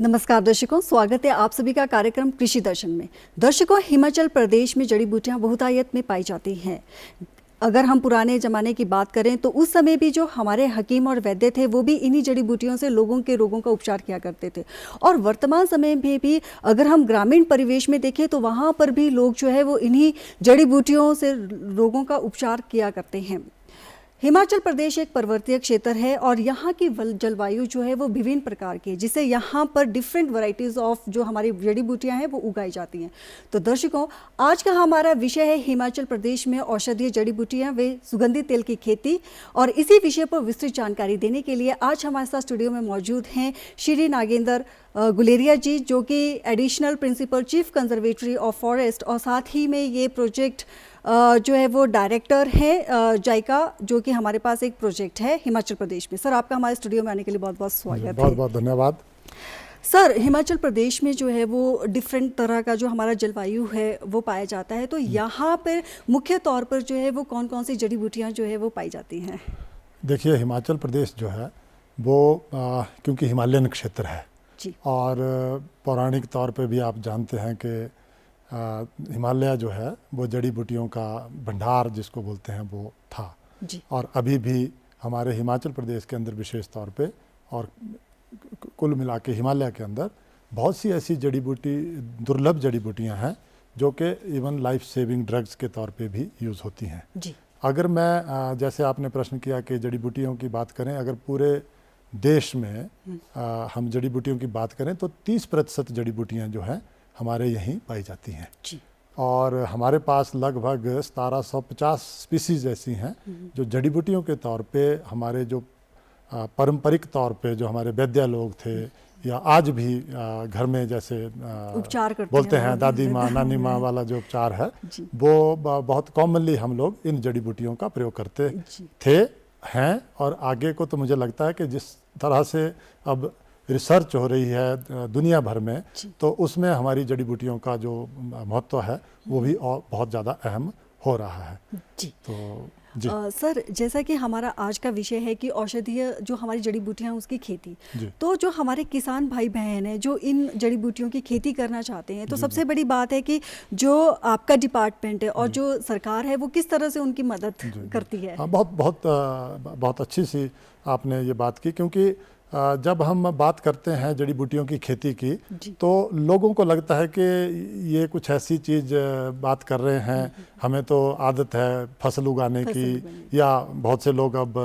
नमस्कार दर्शकों, स्वागत है आप सभी का कार्यक्रम कृषि दर्शन में। दर्शकों, हिमाचल प्रदेश में जड़ी बूटियां बहुतायत में पाई जाती हैं। अगर हम पुराने ज़माने की बात करें तो उस समय भी जो हमारे हकीम और वैद्य थे वो भी इन्हीं जड़ी बूटियों से लोगों के रोगों का उपचार किया करते थे। और वर्तमान समय में भी अगर हम ग्रामीण परिवेश में देखें तो वहाँ पर भी लोग जो है वो इन्हीं जड़ी बूटियों से रोगों का उपचार किया करते हैं। हिमाचल प्रदेश एक पर्वतीय क्षेत्र है और यहाँ की जलवायु जो है वो विभिन्न प्रकार की है, जिससे यहाँ पर डिफरेंट वैरायटीज ऑफ जो हमारी जड़ी बूटियाँ हैं वो उगाई जाती हैं। तो दर्शकों, आज का हमारा विषय है हिमाचल प्रदेश में औषधीय जड़ी बूटियाँ व सुगंधित तेल की खेती। और इसी विषय पर विस्तृत जानकारी देने के लिए आज हमारे साथ स्टूडियो में मौजूद हैं श्री नागेंद्र गुलेरिया जी, जो कि additional principal chief conservatory of forest और साथ ही में ये प्रोजेक्ट जो है वो डायरेक्टर है जायका, जो कि हमारे पास एक प्रोजेक्ट है हिमाचल प्रदेश में। सर, आपका हमारे स्टूडियो में आने के लिए बहुत बहुत स्वागत है। बहुत बहुत धन्यवाद। सर, हिमाचल प्रदेश में जो है वो डिफरेंट तरह का जो हमारा जलवायु है वो पाया जाता है, तो यहाँ पर मुख्य तौर पर जो है वो कौन कौन सी जड़ी बूटियाँ जो है वो पाई जाती हैं? देखिए, हिमाचल प्रदेश जो है वो क्योंकि हिमालयन क्षेत्र है जी। और पौराणिक तौर पे भी आप जानते हैं कि हिमालय जो है वो जड़ी बूटियों का भंडार जिसको बोलते हैं वो था जी। और अभी भी हमारे हिमाचल प्रदेश के अंदर विशेष तौर पे और कुल मिला के हिमालय के अंदर बहुत सी ऐसी जड़ी बूटी, दुर्लभ जड़ी बूटियां हैं जो कि इवन लाइफ सेविंग ड्रग्स के तौर पे भी यूज़ होती हैं जी। अगर मैं जैसे आपने प्रश्न किया कि जड़ी बूटियों की बात करें, अगर पूरे देश में हम जड़ी बूटियों की बात करें तो 30% जड़ी बूटियां जो हैं हमारे यहीं पाई जाती हैं जी। और हमारे पास लगभग 1750 स्पीसीज ऐसी हैं जो जड़ी बूटियों के तौर पे हमारे जो पारंपरिक तौर पे जो हमारे वैद्य लोग थे या आज भी घर में जैसे उपचार करते बोलते हैं दादी माँ नानी माँ वाला जो उपचार है वो बहुत कॉमनली हम लोग इन जड़ी बूटियों का प्रयोग करते थे, हैं। और आगे को तो मुझे लगता है कि जिस तरह से अब रिसर्च हो रही है दुनिया भर में, तो उसमें हमारी जड़ी बूटियों का जो महत्व है वो भी और बहुत ज़्यादा अहम हो रहा है जी। तो सर, जैसा कि हमारा आज का विषय है कि औषधीय जो हमारी जड़ी बूटियां उसकी खेती, तो जो हमारे किसान भाई बहन हैं जो इन जड़ी बूटियों की खेती करना चाहते हैं, तो सबसे बड़ी बात है कि जो आपका डिपार्टमेंट है और जो सरकार है वो किस तरह से उनकी मदद करती है? हाँ, बहुत अच्छी सी आपने ये बात की, क्योंकि जब हम बात करते हैं जड़ी बूटियों की खेती की तो लोगों को लगता है कि ये कुछ ऐसी चीज़ बात कर रहे हैं, हमें तो आदत है फसल उगाने की, या बहुत से लोग अब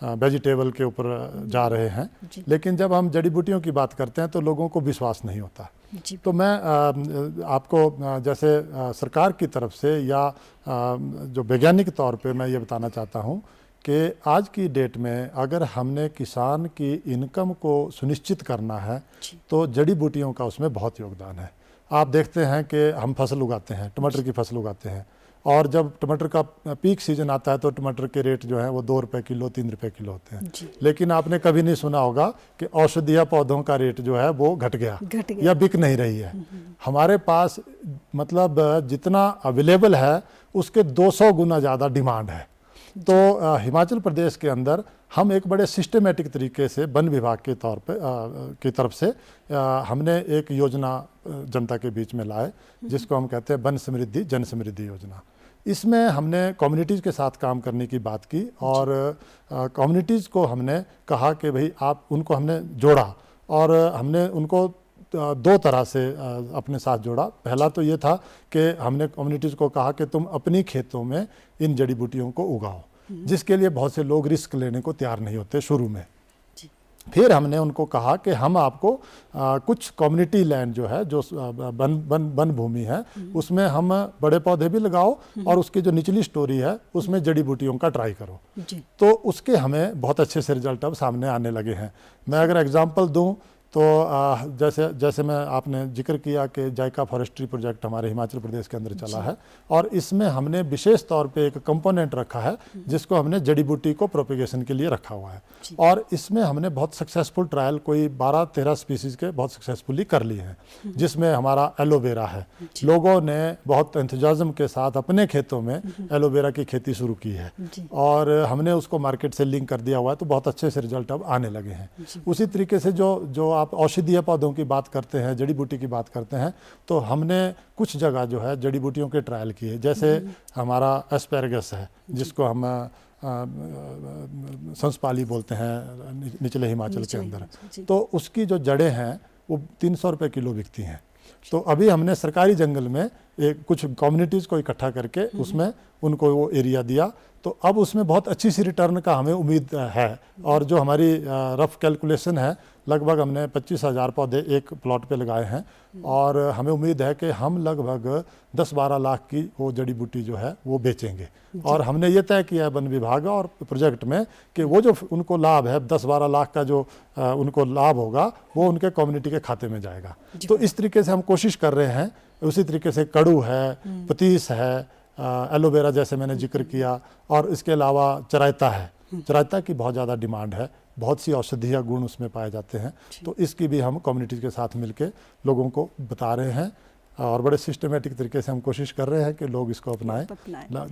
वेजिटेबल के ऊपर जा रहे हैं। लेकिन जब हम जड़ी बूटियों की बात करते हैं तो लोगों को विश्वास नहीं होता। तो मैं आपको जैसे सरकार की तरफ से या जो वैज्ञानिक तौर पे मैं ये बताना चाहता हूँ कि आज की डेट में अगर हमने किसान की इनकम को सुनिश्चित करना है तो जड़ी बूटियों का उसमें बहुत योगदान है। आप देखते हैं कि हम फसल उगाते हैं, टमाटर की फसल उगाते हैं, और जब टमाटर का पीक सीजन आता है तो टमाटर के रेट जो है वो 2 रुपये किलो 3 रुपये किलो होते हैं। लेकिन आपने कभी नहीं सुना होगा कि औषधीय पौधों का रेट जो है वो घट गया या बिक नहीं रही है। हमारे पास मतलब जितना अवेलेबल है उसके 200 गुना ज़्यादा डिमांड है। तो हिमाचल प्रदेश के अंदर हम एक बड़े सिस्टमेटिक तरीके से वन विभाग के तौर पे की तरफ से हमने एक योजना जनता के बीच में लाए जिसको हम कहते हैं वन समृद्धि जन समृद्धि योजना। इसमें हमने कम्युनिटीज़ के साथ काम करने की बात की और कम्युनिटीज़ को हमने कहा कि भाई आप उनको हमने जोड़ा और हमने उनको 2 तरह से अपने साथ जोड़ा। पहला तो ये था कि हमने कम्युनिटीज़ को कहा कि तुम अपनी खेतों में इन जड़ी बूटियों को उगाओ, जिसके लिए बहुत से लोग रिस्क लेने को तैयार नहीं होते शुरू में। फिर हमने उनको कहा कि हम आपको कुछ कम्युनिटी लैंड जो है जो वन भूमि है उसमें हम बड़े पौधे भी लगाओ और उसकी जो निचली स्टोरी है उसमें जड़ी बूटियों का ट्राई करो। तो उसके हमें बहुत अच्छे से रिजल्ट अब सामने आने लगे हैं। मैं अगर एग्जांपल दूं तो जैसे मैं आपने जिक्र किया कि जायका फॉरेस्ट्री प्रोजेक्ट हमारे हिमाचल प्रदेश के अंदर चला है और इसमें हमने विशेष तौर पे एक कंपोनेंट रखा है जिसको हमने जड़ी बूटी को प्रोपेगेशन के लिए रखा हुआ है और इसमें हमने बहुत सक्सेसफुल ट्रायल कोई 12-13 स्पीसीज के बहुत सक्सेसफुली कर लिए हैं, जिसमें हमारा एलोवेरा है। लोगों ने बहुत एंथुजियाज्म के साथ अपने खेतों में एलोवेरा की खेती शुरू की है और हमने उसको मार्केट से लिंक कर दिया हुआ है, तो बहुत अच्छे से रिजल्ट अब आने लगे हैं। उसी तरीके से जो आप औषधीय पौधों की बात करते हैं, जड़ी बूटी की बात करते हैं, तो हमने कुछ जगह जो है जड़ी बूटियों के ट्रायल किए। जैसे हमारा एस्पेरगस है, जिसको हम संसपाली बोलते हैं निचले हिमाचल के अंदर, तो उसकी जो जड़ें हैं वो 300 रुपये किलो बिकती हैं। तो अभी हमने सरकारी जंगल में एक कुछ कम्युनिटीज़ को इकट्ठा करके उसमें उनको वो एरिया दिया, तो अब उसमें बहुत अच्छी सी रिटर्न का हमें उम्मीद है। और जो हमारी रफ कैलकुलेशन है, लगभग हमने 25,000 पौधे एक प्लॉट पे लगाए हैं, और हमें उम्मीद है कि हम लगभग 10-12 लाख की वो जड़ी बूटी जो है वो बेचेंगे। और हमने ये तय किया है वन विभाग और प्रोजेक्ट में कि वो जो उनको लाभ है 10-12 लाख का जो उनको लाभ होगा वो उनके कम्युनिटी के खाते में जाएगा। तो इस तरीके से हम कोशिश कर रहे हैं। उसी तरीके से कड़ू है, पतीस है, एलोवेरा जैसे मैंने जिक्र किया, और इसके अलावा चराइता है। चराइता की बहुत ज़्यादा डिमांड है, बहुत सी औषधीय गुण उसमें पाए जाते हैं। तो इसकी भी हम कम्युनिटी के साथ मिलके लोगों को बता रहे हैं, और बड़े सिस्टमेटिक तरीके से हम कोशिश कर रहे हैं कि लोग इसको अपनाएं।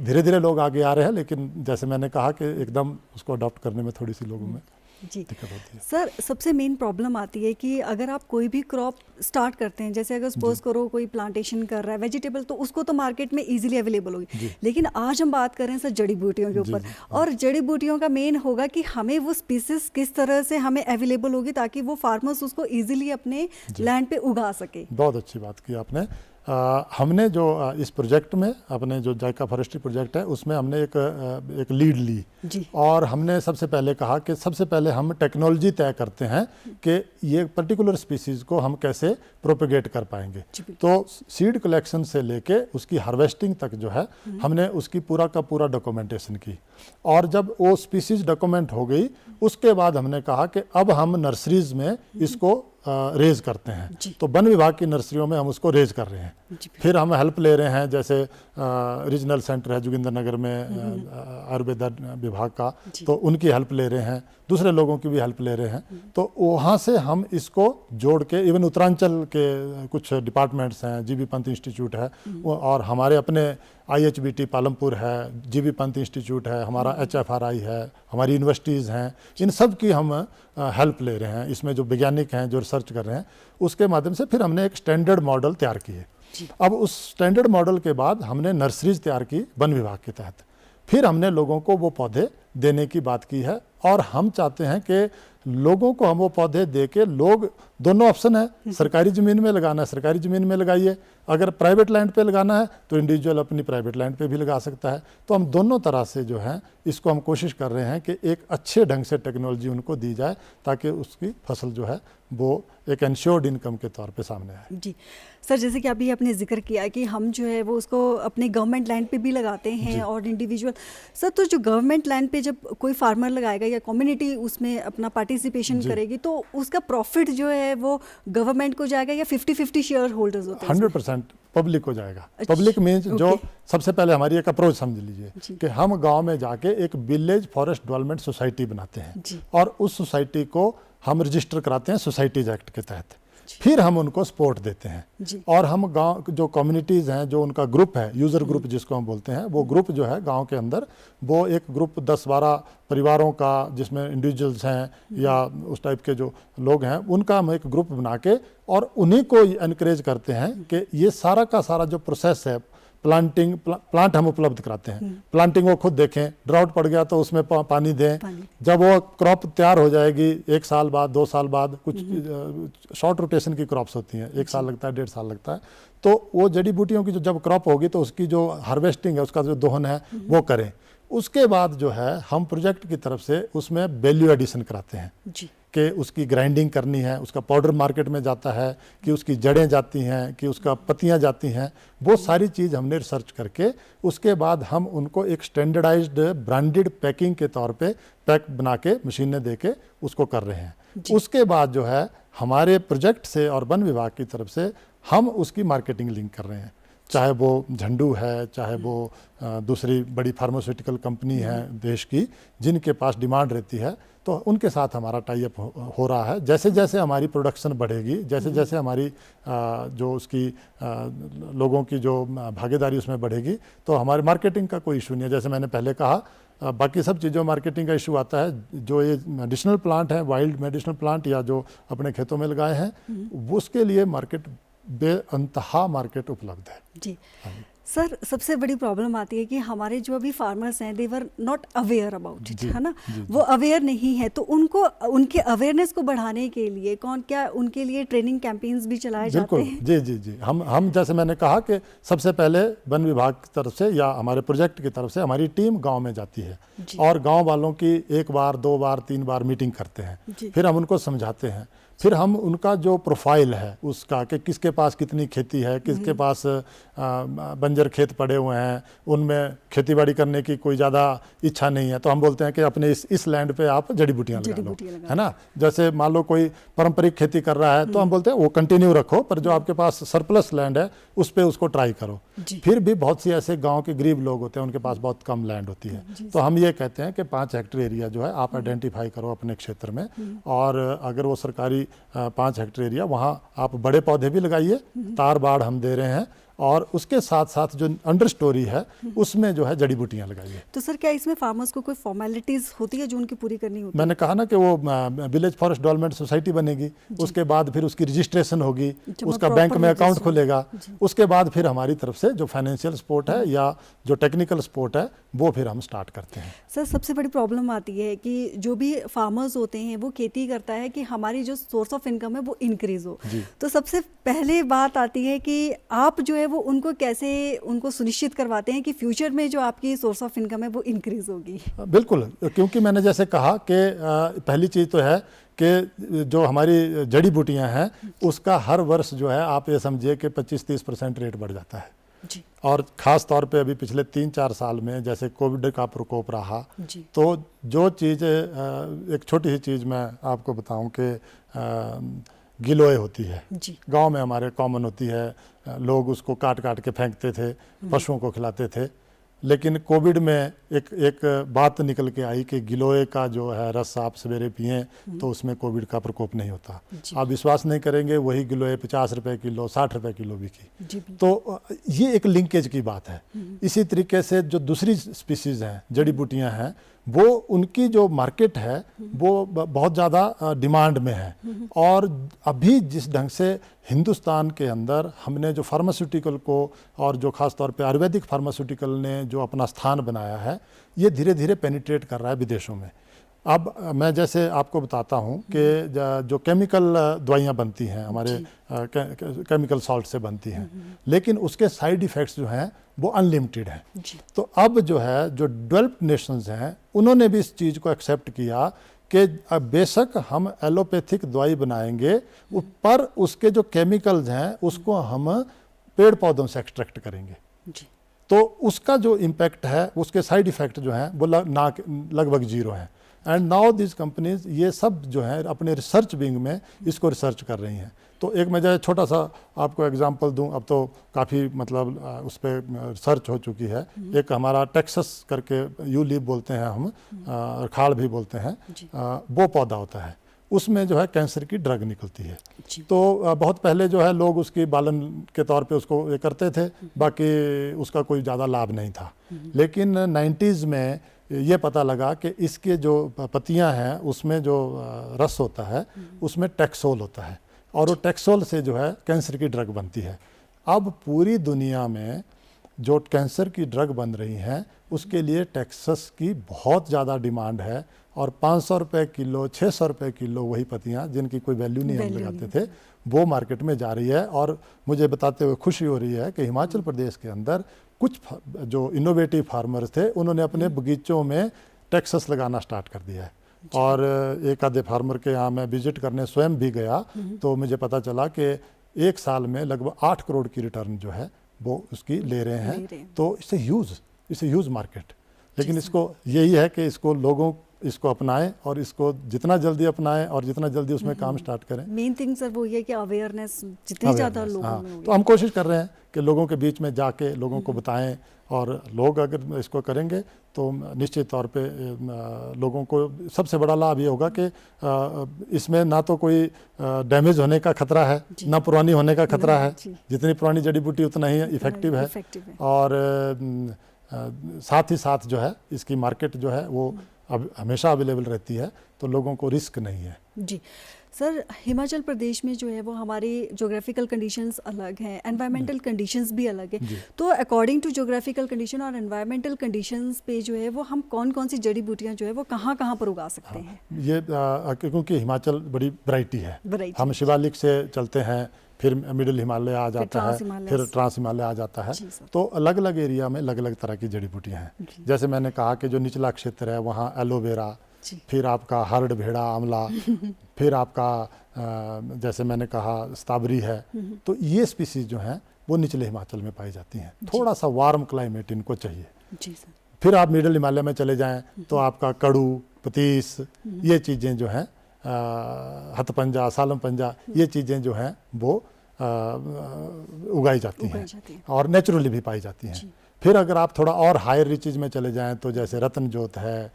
धीरे धीरे लोग आगे आ रहे हैं, लेकिन जैसे मैंने कहा कि एकदम उसको अडॉप्ट करने में थोड़ी सी लोगों में दिक्कत होती है। सर, सबसे मेन प्रॉब्लम आती है कि अगर आप कोई भी क्रॉप स्टार्ट करते हैं, जैसे अगर सपोज करो कोई प्लांटेशन कर रहा है वेजिटेबल, तो उसको तो मार्केट में इजीली अवेलेबल होगी। लेकिन आज हम बात कर रहे हैं सर जड़ी बूटियों के ऊपर, और जड़ी बूटियों का मेन होगा कि हमें वो स्पीसीज किस तरह से हमें अवेलेबल होगी ताकि वो फार्मर्स उसको ईजिली अपने लैंड पे उगा सके। बहुत अच्छी बात की आपने। हमने जो इस प्रोजेक्ट में अपने जो जायका फॉरेस्ट्री प्रोजेक्ट है उसमें हमने एक लीड ली जी। और हमने सबसे पहले कहा कि सबसे पहले हम टेक्नोलॉजी तय करते हैं कि ये पर्टिकुलर स्पीसीज़ को हम कैसे प्रोपेगेट कर पाएंगे। तो सीड कलेक्शन से लेके उसकी हार्वेस्टिंग तक जो है हमने उसकी पूरा का पूरा डॉक्यूमेंटेशन की, और जब वो स्पीसीज डॉक्यूमेंट हो गई उसके बाद हमने कहा कि अब हम नर्सरीज में इसको रेज करते हैं। तो वन विभाग की नर्सरियों में हम उसको रेज कर रहे हैं। फिर हम हेल्प ले रहे हैं, जैसे रीजनल सेंटर है जोगिंद्रनगर में आयुर्वेद विभाग का, तो उनकी हेल्प ले रहे हैं, दूसरे लोगों की भी हेल्प ले रहे हैं। तो वहाँ से हम इसको जोड़ के, इवन उत्तरांचल के कुछ डिपार्टमेंट्स हैं, जीबी पंत इंस्टीट्यूट है, और हमारे अपने IHBT पालमपुर है, जीबी पंत इंस्टीट्यूट है, हमारा HFRI है, हमारी यूनिवर्सिटीज़ हैं, इन सब की हम हेल्प ले रहे हैं। इसमें जो वैज्ञानिक हैं जो रिसर्च कर रहे हैं, उसके माध्यम से फिर हमने एक स्टैंडर्ड मॉडल तैयार किए। अब उस स्टैंडर्ड मॉडल के बाद हमने नर्सरीज तैयार की वन विभाग के तहत। फिर हमने लोगों को वो पौधे देने की बात की है, और हम चाहते हैं कि लोगों को हम वो पौधे दे के, लोग दोनों ऑप्शन है, सरकारी ज़मीन में लगाना है सरकारी ज़मीन में लगाइए, अगर प्राइवेट लैंड पे लगाना है तो इंडिविजुअल अपनी प्राइवेट लैंड पे भी लगा सकता है। तो हम दोनों तरह से जो है इसको हम कोशिश कर रहे हैं कि एक अच्छे ढंग से टेक्नोलॉजी उनको दी जाए ताकि उसकी फसल जो है वो एक इंश्योर्ड इनकम के तौर पे सामने आए। जी सर, जैसे कि अभी आपने जिक्र किया कि हम जो है वो उसको अपने गवर्नमेंट लैंड पे भी लगाते हैं और इंडिविजुअल। सर, तो जो गवर्नमेंट लैंड पे जब कोई फार्मर लगाएगा या कम्युनिटी उसमें अपना पार्टिसिपेशन करेगी, तो उसका प्रॉफिट जो है वो गवर्नमेंट को जाएगा या 50-50 शेयर होल्डर्स होते हैं? 100% पब्लिक को जाएगा। पब्लिक मीन्स जो सबसे पहले हमारी एक अप्रोच समझ लीजिए कि हम गांव में जाके एक विलेज फॉरेस्ट डेवलपमेंट सोसाइटी बनाते हैं, और उस सोसाइटी को हम रजिस्टर कराते हैं सोसाइटीज एक्ट के तहत। फिर हम उनको सपोर्ट देते हैं, और हम गांव जो कम्युनिटीज़ हैं, जो उनका ग्रुप है, यूज़र ग्रुप जिसको हम बोलते हैं, वो ग्रुप जो है गांव के अंदर, वो एक ग्रुप 10-12 परिवारों का, जिसमें इंडिविजुअल्स हैं या उस टाइप के जो लोग हैं, उनका हम एक ग्रुप बना के और उन्हीं को इनकरेज करते हैं कि ये सारा का सारा जो प्रोसेस है, प्लांट हम उपलब्ध कराते हैं। प्लांटिंग वो खुद देखें, ड्राउट पड़ गया तो उसमें पानी दें। जब वो क्रॉप तैयार हो जाएगी 1 साल बाद, 2 साल बाद, कुछ शॉर्ट रोटेशन की क्रॉप्स होती हैं, 1 साल लगता है, 1.5 साल लगता है, तो वो जड़ी बूटियों की जो जब क्रॉप होगी तो उसकी जो हार्वेस्टिंग है, उसका जो दोहन है वो करें। उसके बाद जो है हम प्रोजेक्ट की तरफ से उसमें वैल्यू एडिशन कराते हैं कि उसकी ग्राइंडिंग करनी है, उसका पाउडर मार्केट में जाता है, कि उसकी जड़ें जाती हैं, कि उसका पत्तियां जाती हैं, वो सारी चीज़ हमने रिसर्च करके उसके बाद हम उनको एक स्टैंडर्डाइज्ड ब्रांडेड पैकिंग के तौर पे पैक बना के मशीनें दे के उसको कर रहे हैं। उसके बाद जो है हमारे प्रोजेक्ट से और वन विभाग की तरफ से हम उसकी मार्केटिंग लिंक कर रहे हैं, चाहे वो झंडू है, चाहे वो दूसरी बड़ी फार्मास्यूटिकल कंपनी है देश की, जिनके पास डिमांड रहती है, तो उनके साथ हमारा टाई अप हो रहा है। जैसे जैसे हमारी प्रोडक्शन बढ़ेगी, जैसे जैसे हमारी जो उसकी लोगों की जो भागीदारी उसमें बढ़ेगी, तो हमारे मार्केटिंग का कोई इशू नहीं है। जैसे मैंने पहले कहा, बाकी सब चीज़ों मार्केटिंग का इशू आता है। जो ये मेडिसिनल प्लांट है, वाइल्ड मेडिसिनल प्लांट या जो अपने खेतों में लगाए हैं, उसके लिए मार्केट बेअंतहा मार्केट उपलब्ध है जी सर, सबसे बड़ी प्रॉब्लम आती है कि हमारे जो अभी फार्मर्स हैं, they were not aware about it, है ना, वो अवेयर नहीं है, तो उनको उनके अवेयरनेस को बढ़ाने के लिए क्या उनके लिए ट्रेनिंग कैंपेन्स भी चलाए जाते हैं? जी जी जी, हम जैसे मैंने कहा कि सबसे पहले वन विभाग की तरफ से या हमारे प्रोजेक्ट की तरफ से हमारी टीम गांव में जाती है और गांव वालों की 1 बार 2 बार 3 बार मीटिंग करते हैं, फिर हम उनको समझाते हैं, फिर हम उनका जो प्रोफाइल है उसका कि किसके पास कितनी खेती है, किसके पास बंजर खेत पड़े हुए हैं, उनमें खेतीबाड़ी करने की कोई ज़्यादा इच्छा नहीं है, तो हम बोलते हैं कि अपने इस लैंड पे आप जड़ी बूटियाँ लगा लो, है ना। जैसे मान लो कोई पारंपरिक खेती कर रहा है तो हम बोलते हैं वो कंटिन्यू रखो, पर जो आपके पास सरप्लस लैंड है उस पर उसको ट्राई करो। फिर भी बहुत सी ऐसे गाँव के गरीब लोग होते हैं, उनके पास बहुत कम लैंड होती है, तो हम ये कहते हैं कि 5 हेक्टेयर एरिया जो है आप आइडेंटिफाई करो अपने क्षेत्र में, और अगर वो सरकारी 5 हेक्टेयर एरिया, वहाँ आप बड़े पौधे भी लगाइए, तार बाड़ हम दे रहे हैं, और उसके साथ साथ जो अंडर स्टोरी है उसमें जो है जड़ी बूटियां लगाइए। तो सर क्या इसमें फार्मर्स को कोई फॉर्मेलिटीज होती है जो उनकी पूरी करनी होती है? मैंने कहा ना कि वो विलेज फॉरेस्ट डेवलपमेंट सोसाइटी बनेगी, उसके बाद फिर उसकी रजिस्ट्रेशन होगी, उसका बैंक में अकाउंट खुलेगा, उसके बाद फिर हमारी तरफ से जो फाइनेंशियल सपोर्ट है या जो टेक्निकल सपोर्ट है वो फिर हम स्टार्ट करते हैं। सर सबसे बड़ी प्रॉब्लम आती है कि जो भी फार्मर्स होते हैं वो खेती करता है कि हमारी जो सोर्स ऑफ इनकम है वो इंक्रीज हो, तो सबसे पहले बात आती है कि आप जो है वो उनको कैसे उनको सुनिश्चित करवाते हैं कि फ्यूचर में जो आपकी सोर्स ऑफ इनकम है वो इंक्रीज होगी? बिल्कुल, क्योंकि मैंने जैसे कहा कि पहली चीज़ तो है कि जो हमारी जड़ी बूटियां हैं उसका हर वर्ष जो है आप ये समझिए कि 25-30% रेट बढ़ जाता है जी। और ख़ास तौर पे अभी पिछले 3-4 साल में जैसे कोविड का प्रकोप रहा, तो जो चीज़ एक छोटी सी चीज़ मैं आपको बताऊं कि गिलोय होती है, गांव में हमारे कॉमन होती है, लोग उसको काट काट के फेंकते थे, पशुओं को खिलाते थे, लेकिन कोविड में एक बात निकल के आई कि गिलोय का जो है रस आप सवेरे पिएं तो उसमें कोविड का प्रकोप नहीं होता। आप विश्वास नहीं करेंगे, वही गिलोय 50 रुपए किलो 60 रुपए किलो बिकी। तो ये एक लिंकेज की बात है। इसी तरीके से जो दूसरी स्पीसीज हैं, जड़ी बूटियां हैं, वो उनकी जो मार्केट है वो बहुत ज़्यादा डिमांड में है, और अभी जिस ढंग से हिंदुस्तान के अंदर हमने जो फार्मास्यूटिकल को और जो ख़ास तौर पे आयुर्वेदिक फार्मास्यूटिकल ने जो अपना स्थान बनाया है, ये धीरे धीरे पेनिट्रेट कर रहा है विदेशों में। अब मैं जैसे आपको बताता हूँ कि जो केमिकल दवाइयाँ बनती हैं हमारे केमिकल सॉल्ट से बनती हैं, लेकिन उसके साइड इफ़ेक्ट्स जो हैं वो अनलिमिटेड हैं। तो अब जो है जो डेवलप्ड नेशंस हैं उन्होंने भी इस चीज़ को एक्सेप्ट किया कि बेशक हम एलोपैथिक दवाई बनाएंगे, पर उसके जो केमिकल्स हैं उसको हम पेड़ पौधों से एक्सट्रैक्ट करेंगे, तो उसका जो इम्पैक्ट है, उसके साइड इफ़ेक्ट जो हैं वो लगभग ज़ीरो हैं। एंड नाउ दिस कंपनीज ये सब जो है अपने रिसर्च विंग में इसको रिसर्च कर रही हैं। तो एक मैं छोटा सा आपको एग्जांपल दूं, अब तो काफ़ी मतलब उस पर रिसर्च हो चुकी है। एक हमारा टेक्सस करके यूलिप बोलते हैं हम, खाड़ भी बोलते हैं, वो पौधा होता है, उसमें जो है कैंसर की ड्रग निकलती है। तो बहुत पहले जो है लोग उसकी बालन के तौर पे उसको ये करते थे, बाकी उसका कोई ज़्यादा लाभ नहीं था। लेकिन 90s में ये पता लगा कि इसके जो पत्तियां हैं उसमें जो रस होता है उसमें टैक्सोल होता है, और वो टैक्सोल से जो है कैंसर की ड्रग बनती है। अब पूरी दुनिया में जो कैंसर की ड्रग बन रही हैं उसके लिए टेक्सास की बहुत ज़्यादा डिमांड है, और 500 रुपये किलो 600 रुपये किलो वही पत्तियाँ जिनकी कोई वैल्यू नहीं हम लगाते थे वो मार्केट में जा रही है। और मुझे बताते हुए खुशी हो रही है कि हिमाचल प्रदेश के अंदर कुछ जो इनोवेटिव फार्मर्स थे उन्होंने अपने बगीचों में टेक्सस लगाना स्टार्ट कर दिया है। और एक आधे फार्मर के यहाँ मैं विजिट करने स्वयं भी गया, तो मुझे पता चला कि 1 साल में लगभग 8 करोड़ की रिटर्न जो है वो उसकी ले रहे हैं। तो इससे ह्यूज मार्केट, लेकिन इसको यही है कि इसको लोगों इसको अपनाएं, और इसको जितना जल्दी अपनाएं और जितना जल्दी उसमें काम स्टार्ट करें। मेन थिंग सर वो ये कि अवेयरनेस जितनी ज़्यादा लोगों में होगी। तो हम कोशिश कर रहे हैं कि लोगों के बीच में जाके लोगों को बताएं, और लोग अगर इसको करेंगे तो निश्चित तौर पे लोगों को सबसे बड़ा लाभ ये होगा कि इसमें ना तो कोई डैमेज होने का खतरा है, ना पुरानी होने का खतरा है। जितनी पुरानी जड़ी बूटी उतना ही इफेक्टिव है, और साथ ही साथ जो है इसकी मार्केट जो है वो अब हमेशा अवेलेबल रहती है, तो लोगों को रिस्क नहीं है। जी सर, हिमाचल प्रदेश में जो है वो हमारी ज्योग्राफिकल कंडीशंस अलग हैं, एनवायरमेंटल कंडीशंस भी अलग हैं, तो अकॉर्डिंग टू ज्योग्राफिकल कंडीशन और एनवायरमेंटल कंडीशंस पे जो है वो हम कौन कौन सी जड़ी बूटियां जो है वो कहाँ कहाँ पर उगा सकते हैं? ये क्योंकि हिमाचल बड़ी वैरायटी है, वैरायटी हम शिवालिक से चलते हैं, फिर मिडिल हिमालय आ जाता है, फिर ट्रांस हिमालय आ जाता है, तो अलग अलग एरिया में अलग अलग तरह की जड़ी बूटियाँ हैं। जैसे मैंने कहा कि जो निचला क्षेत्र है वहाँ एलोवेरा, फिर आपका हरड़ भेड़ा आंवला, फिर आपका जैसे मैंने कहा स्ट्रॉबेरी है, तो ये स्पीसीज जो हैं वो निचले हिमाचल में पाई जाती हैं। थोड़ा सा वार्म क्लाइमेट इनको चाहिए। जी सर। फिर आप मिडिल हिमालय में चले जाएं तो आपका कड़ू, पतीस, ये चीज़ें जो हैं, हथपंजा, सालम पंजा, ये चीज़ें जो हैं वो उगाई जाती हैं और नेचुरली भी पाई जाती हैं। फिर अगर आप थोड़ा और हायर रिचेज में चले जाएं तो जैसे रत्न जोत है,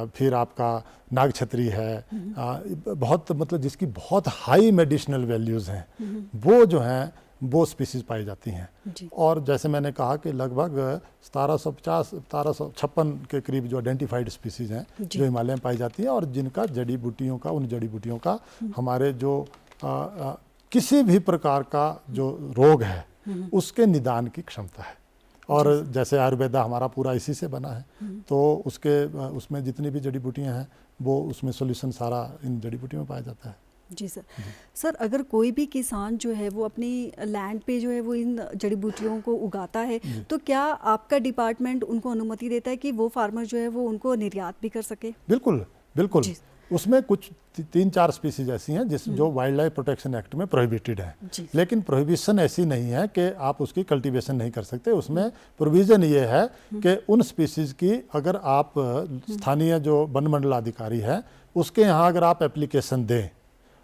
फिर आपका नाग छतरी है, बहुत मतलब जिसकी बहुत हाई मेडिसिनल वैल्यूज़ हैं, वो जो हैं वो स्पीसीज पाई जाती हैं। और जैसे मैंने कहा कि लगभग 1756 के करीब जो आइडेंटिफाइड स्पीसीज हैं जो हिमालय में पाई जाती हैं और जिनका जड़ी बूटियों का, उन जड़ी बूटियों का हमारे जो किसी भी प्रकार का जो रोग है उसके निदान की क्षमता है। और जैसे आयुर्वेदा हमारा पूरा इसी से बना है, तो उसमें जितनी भी जड़ी बूटियाँ हैं वो उसमें सॉल्यूशन सारा इन जड़ी बूटियों में पाया जाता है। जी सर। सर, अगर कोई भी किसान जो है वो अपनी लैंड पे जो है वो इन जड़ी बूटियों को उगाता है, तो क्या आपका डिपार्टमेंट उनको अनुमति देता है कि वो फार्मर जो है वो उनको निर्यात भी कर सके? बिल्कुल बिल्कुल। उसमें कुछ 3-4 स्पीसीज ऐसी हैं जो वाइल्ड लाइफ प्रोटेक्शन एक्ट में प्रोहिबिटेड है, लेकिन प्रोहिबिशन ऐसी नहीं है कि आप उसकी कल्टीवेशन नहीं कर सकते। उसमें प्रोविज़न ये है कि उन स्पीसीज की अगर आप स्थानीय जो वन मंडलाधिकारी है उसके यहाँ अगर आप एप्लीकेशन दें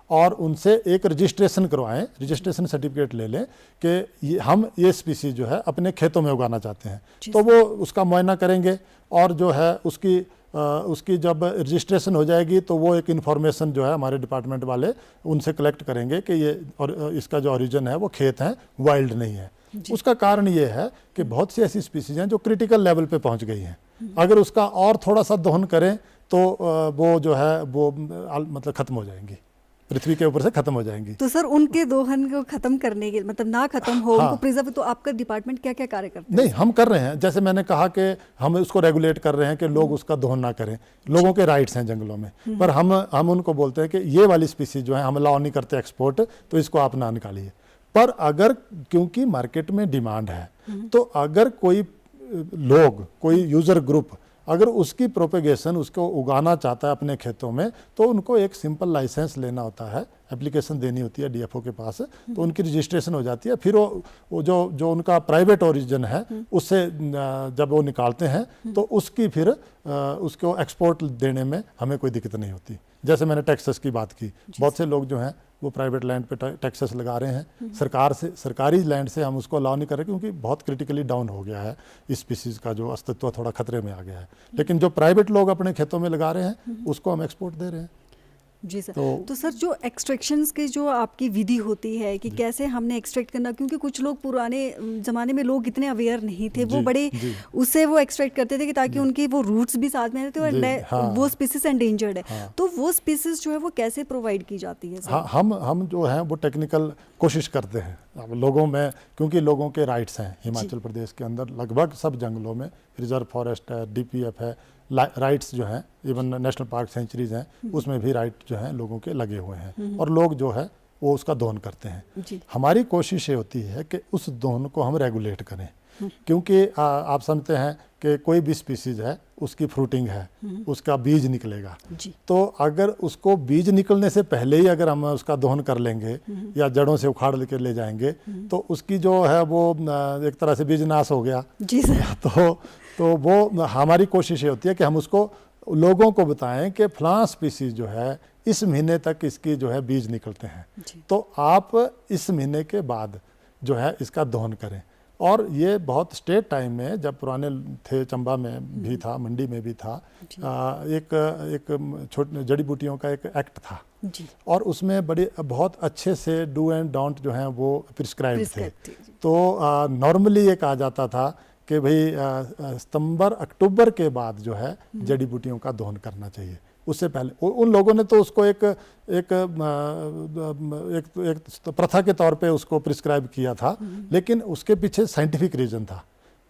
और उनसे एक रजिस्ट्रेशन करवाएं, रजिस्ट्रेशन सर्टिफिकेट ले लें कि हम ये स्पीसीज जो है अपने खेतों में उगाना चाहते हैं, तो वो उसका मुआयना करेंगे और जो है उसकी जब रजिस्ट्रेशन हो जाएगी तो वो एक इन्फॉर्मेशन जो है हमारे डिपार्टमेंट वाले उनसे कलेक्ट करेंगे कि ये और इसका जो ओरिजिन है वो खेत है, वाइल्ड नहीं है। उसका कारण ये है कि बहुत सी ऐसी स्पीसीज हैं जो क्रिटिकल लेवल पे पहुंच गई हैं, अगर उसका और थोड़ा सा दोहन करें तो वो जो है वो मतलब ख़त्म हो जाएंगी, पृथ्वी के ऊपर से खत्म हो जाएंगी। तो सर उनके दोहन को खत्म करने के मतलब ना खत्म हो, उनको प्रिजर्व, तो आपका डिपार्टमेंट क्या क्या कार्य करते हैं? नहीं, हम कर रहे हैं। जैसे मैंने कहा कि हम उसको रेगुलेट कर रहे हैं कि लोग उसका दोहन ना करें, लोगों के राइट्स हैं जंगलों में, पर हम उनको बोलते हैं कि ये वाली स्पीसीज जो है हम अलाउ नहीं करते एक्सपोर्ट, तो इसको आप ना निकालिए। पर अगर क्योंकि मार्केट में डिमांड है, तो अगर कोई यूजर ग्रुप अगर उसकी प्रोपेगेशन उसको उगाना चाहता है अपने खेतों में, तो उनको एक सिंपल लाइसेंस लेना होता है, एप्लीकेशन देनी होती है डीएफओ के पास, तो उनकी रजिस्ट्रेशन हो जाती है। फिर वो जो उनका प्राइवेट ओरिजिन है उससे जब वो निकालते हैं तो उसकी फिर उसको एक्सपोर्ट देने में हमें कोई दिक्कत नहीं होती। जैसे मैंने टैक्सेस की बात की, बहुत से लोग जो हैं वो प्राइवेट लैंड पे टैक्सेस लगा रहे हैं, सरकारी लैंड से हम उसको अलाउ नहीं कर रहे क्योंकि बहुत क्रिटिकली डाउन हो गया है, इस स्पीसीज का जो अस्तित्व थोड़ा खतरे में आ गया है। लेकिन जो प्राइवेट लोग अपने खेतों में लगा रहे हैं उसको हम एक्सपोर्ट दे रहे हैं। जी सर। तो सर जो एक्सट्रैक्शंस की जो आपकी विधि होती है कि कैसे हमने एक्सट्रैक्ट करना, क्योंकि कुछ लोग पुराने ज़माने में लोग इतने अवेयर नहीं थे, वो बड़े उससे वो एक्सट्रैक्ट करते थे कि ताकि उनकी वो रूट्स भी साथ में रहते और वो स्पीसीज एंडेंजर्ड है, तो वो स्पीसीज जो है वो कैसे प्रोवाइड की जाती है? सर हम जो है वो टेक्निकल कोशिश करते हैं लोगों में, क्योंकि लोगों के राइट्स हैं हिमाचल प्रदेश के अंदर लगभग सब जंगलों में, रिजर्व फॉरेस्ट है, डीपीएफ है, राइट्स जो हैं, इवन नेशनल पार्क सेंचुरीज हैं उसमें भी राइट जो हैं लोगों के लगे हुए हैं और लोग जो है वो उसका दोहन करते हैं। हमारी कोशिश ये होती है कि उस दोहन को हम रेगुलेट करें, क्योंकि आप समझते हैं कि कोई भी स्पीसीज है उसकी फ्रूटिंग है, उसका बीज निकलेगा, तो अगर उसको बीज निकलने से पहले ही अगर हम उसका दोहन कर लेंगे या जड़ों से उखाड़ लेके ले जाएंगे तो उसकी जो है वो एक तरह से बीज नाश हो गया। जी सर। तो वो हमारी कोशिश ये होती है कि हम उसको लोगों को बताएं कि फलां स्पीसीज जो है इस महीने तक इसकी जो है बीज निकलते हैं, तो आप इस महीने के बाद जो है इसका दोहन करें। और ये बहुत स्टेट टाइम में जब पुराने थे, चंबा में भी था, मंडी में भी था, एक छोटी जड़ी बूटियों का एक एक्ट था और उसमें बहुत अच्छे से डू एंड डोंट जो हैं वो प्रिस्क्राइब थे। तो नॉर्मली ये कहा जाता था कि भाई सितंबर अक्टूबर के बाद जो है जड़ी बूटियों का दोहन करना चाहिए। उससे पहले उन लोगों ने तो उसको एक प्रथा के तौर पे उसको प्रिस्क्राइब किया था, लेकिन उसके पीछे साइंटिफिक रीजन था।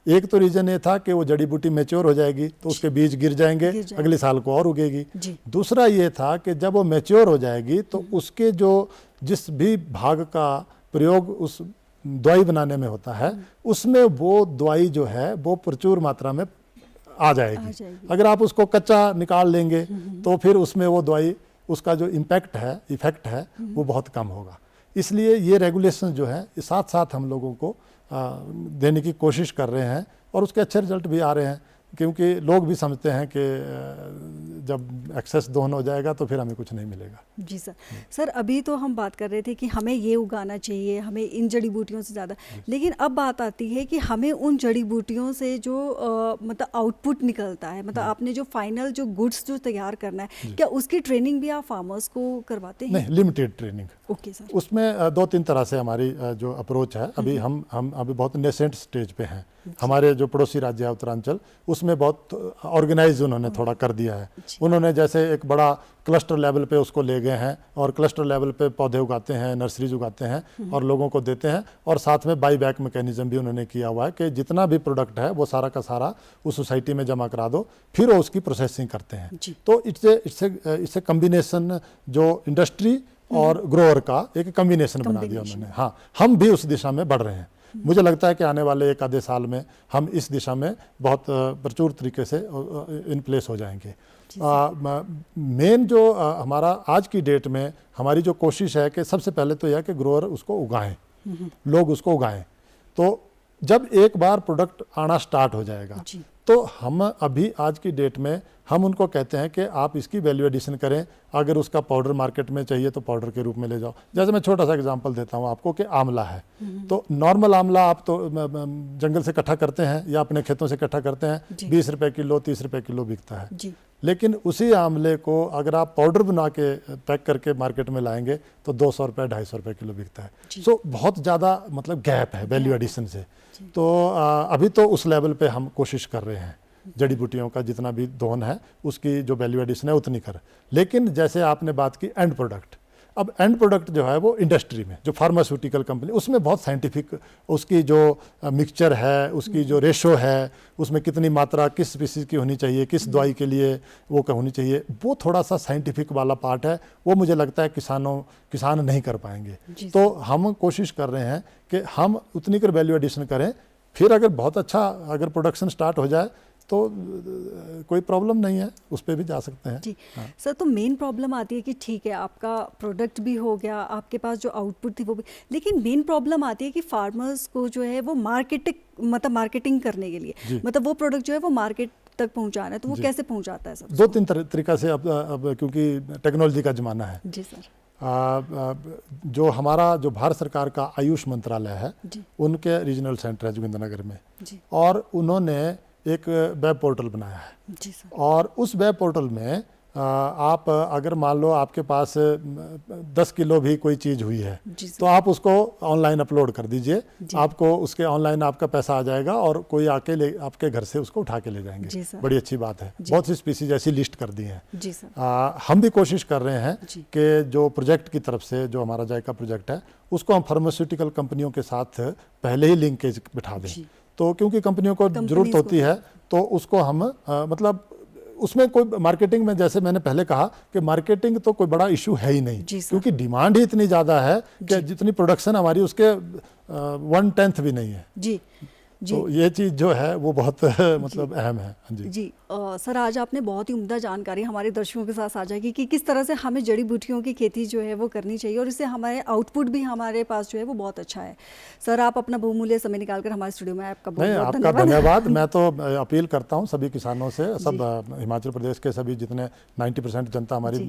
एक तो रीजन ये था कि वो जड़ी बूटी मैच्योर हो जाएगी तो उसके बीज गिर जाएंगे, अगले साल को और उगेगी। दूसरा ये था कि जब वो मैच्योर हो जाएगी तो उसके जो जिस भी भाग का प्रयोग उस दवाई बनाने में होता है उसमें वो दवाई जो है वो प्रचुर मात्रा में आ जाएगी। अगर आप उसको कच्चा निकाल लेंगे तो फिर उसमें वो दवाई, उसका जो इम्पैक्ट है, इफेक्ट है, वो बहुत कम होगा। इसलिए ये रेगुलेशन जो है साथ साथ हम लोगों को देने की कोशिश कर रहे हैं और उसके अच्छे रिजल्ट भी आ रहे हैं, क्योंकि लोग भी समझते हैं कि जब एक्सेस दोहन हो जाएगा तो फिर हमें कुछ नहीं मिलेगा। जी सर। सर अभी तो हम बात कर रहे थे कि हमें ये उगाना चाहिए, हमें इन जड़ी बूटियों से ज़्यादा, लेकिन अब बात आती है कि हमें उन जड़ी बूटियों से जो मतलब आउटपुट निकलता है, मतलब आपने जो फाइनल जो गुड्स जो तैयार करना है, क्या उसकी ट्रेनिंग भी आप फार्मर्स को करवाते हैं? नहीं, लिमिटेड ट्रेनिंग। Okay sir. उसमें दो तीन तरह से हमारी जो अप्रोच है, अभी हम अभी बहुत नेसेंट स्टेज पे हैं। हमारे जो पड़ोसी राज्य है उत्तरांचल, उसमें बहुत ऑर्गेनाइज उन्होंने थोड़ा कर दिया है। उन्होंने जैसे एक बड़ा क्लस्टर लेवल पे उसको ले गए हैं और क्लस्टर लेवल पे पौधे उगाते हैं, नर्सरीज उगाते हैं और लोगों को देते हैं, और साथ में बाई बैक मैकेनिज्म भी उन्होंने किया हुआ है कि जितना भी प्रोडक्ट है वो सारा का सारा उस सोसाइटी में जमा करा दो, फिर वो उसकी प्रोसेसिंग करते हैं। तो इससे कम्बिनेशन जो इंडस्ट्री और ग्रोअर का एक कम्बिनेशन बना दिया उन्होंने। हाँ, हम भी उस दिशा में बढ़ रहे हैं। मुझे लगता है कि आने वाले एक आधे साल में हम इस दिशा में बहुत प्रचुर तरीके से इन प्लेस हो जाएंगे। मेन जो हमारा आज की डेट में हमारी जो कोशिश है कि सबसे पहले तो यह कि ग्रोअर उसको उगाएं, लोग उसको उगाएं। तो जब एक बार प्रोडक्ट आना स्टार्ट हो जाएगा तो हम अभी आज की डेट में हम उनको कहते हैं कि आप इसकी वैल्यू एडिशन करें। अगर उसका पाउडर मार्केट में चाहिए तो पाउडर के रूप में ले जाओ। जैसे मैं छोटा सा एग्जांपल देता हूँ आपको कि आंवला है, तो नॉर्मल आंवला आप तो जंगल से इकट्ठा करते हैं या अपने खेतों से इकट्ठा करते हैं, 20 रुपए किलो 30 रुपए किलो बिकता है। लेकिन उसी आंवले को अगर आप पाउडर बना के पैक करके मार्केट में लाएंगे तो 200 रुपये 250 रुपये किलो बिकता है। सो बहुत ज़्यादा मतलब गैप है वैल्यू एडिशन से। तो अभी तो उस लेवल पे हम कोशिश कर रहे हैं, जड़ी बूटियों का जितना भी दोहन है उसकी जो वैल्यू एडिशन है उतनी कर। लेकिन जैसे आपने बात की एंड प्रोडक्ट, अब एंड प्रोडक्ट जो है वो इंडस्ट्री में जो फार्मास्यूटिकल कंपनी, उसमें बहुत साइंटिफिक उसकी जो मिक्सचर है, उसकी जो रेशो है, उसमें कितनी मात्रा किस स्पीसीज की होनी चाहिए, किस दवाई के लिए वो होनी चाहिए, वो थोड़ा सा साइंटिफिक वाला पार्ट है। वो मुझे लगता है किसान नहीं कर पाएंगे। तो हम कोशिश कर रहे हैं कि हम उतनी कर वैल्यू एडिशन करें, फिर अगर बहुत अच्छा अगर प्रोडक्शन स्टार्ट हो जाए तो कोई प्रॉब्लम नहीं है, उस पर भी जा सकते हैं। जी सर, तो मेन प्रॉब्लम आती है कि ठीक है आपका प्रोडक्ट भी हो गया, आपके पास जो आउटपुट थी वो भी, लेकिन मेन प्रॉब्लम आती है कि फार्मर्स को जो है वो मार्केटिंग करने के लिए, मतलब वो प्रोडक्ट जो है वो मार्केट तक पहुंचाना है, तो वो कैसे पहुंचाता है? सब 2-3 तरीका से अब क्योंकि टेक्नोलॉजी का जमाना है। जी सर। जो हमारा जो भारत सरकार का आयुष मंत्रालय है, उनके रीजनल सेंटर है जोगिंद्रनगर में, और उन्होंने एक वेब पोर्टल बनाया है। जी सर। और उस वेब पोर्टल में आप अगर मान लो आपके पास 10 किलो भी कोई चीज़ हुई है तो आप उसको ऑनलाइन अपलोड कर दीजिए, आपको उसके ऑनलाइन आपका पैसा आ जाएगा और कोई आके आपके घर से उसको उठा के ले जाएंगे। बड़ी अच्छी बात है। बहुत सी स्पीसीज ऐसी लिस्ट कर दी हैं। जी सर। हम भी कोशिश कर रहे हैं कि जो प्रोजेक्ट की तरफ से जो हमारा जायका प्रोजेक्ट है उसको हम फार्मास्यूटिकल कंपनियों के साथ पहले ही लिंकेज बिठा दें। तो क्योंकि कंपनियों को ज़रूरत होती है तो उसको हम मतलब उसमें कोई मार्केटिंग में, जैसे मैंने पहले कहा कि मार्केटिंग तो कोई बड़ा इशू है ही नहीं, क्योंकि डिमांड ही इतनी ज़्यादा है कि जितनी प्रोडक्शन हमारी उसके 1/10 भी नहीं है। जी। तो ये चीज़ जो है वो बहुत मतलब अहम है। जी सर, आज आपने बहुत ही उम्दा जानकारी हमारे दर्शकों के साथ साझा की कि किस तरह से हमें जड़ी बूटियों की खेती जो है वो करनी चाहिए और इससे हमारे आउटपुट भी हमारे पास जो है वो बहुत अच्छा है। सर, आप अपना बहुमूल्य समय निकालकर हमारे स्टूडियो में आपका बहुत धन्यवाद। मैं तो अपील करता हूँ सभी किसानों से, सब हिमाचल प्रदेश के सभी जितने 90% जनता हमारी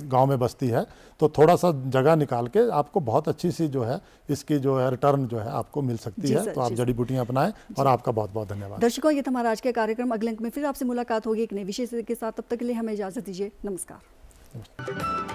गाँव में बसती है, तो थोड़ा सा जगह निकाल के आपको बहुत अच्छी सी जो है इसकी जो है रिटर्न जो है आपको मिल सकती है। तो आप जड़ी बूटियाँ अपनाएं और आपका बहुत बहुत धन्यवाद। दर्शकों, ये था हमारा आज का कार्यक्रम। अगले अंक में फिर आपसे मुलाकात होगी एक नए विषय के साथ। तब तक के लिए हमें इजाजत दीजिए। नमस्कार।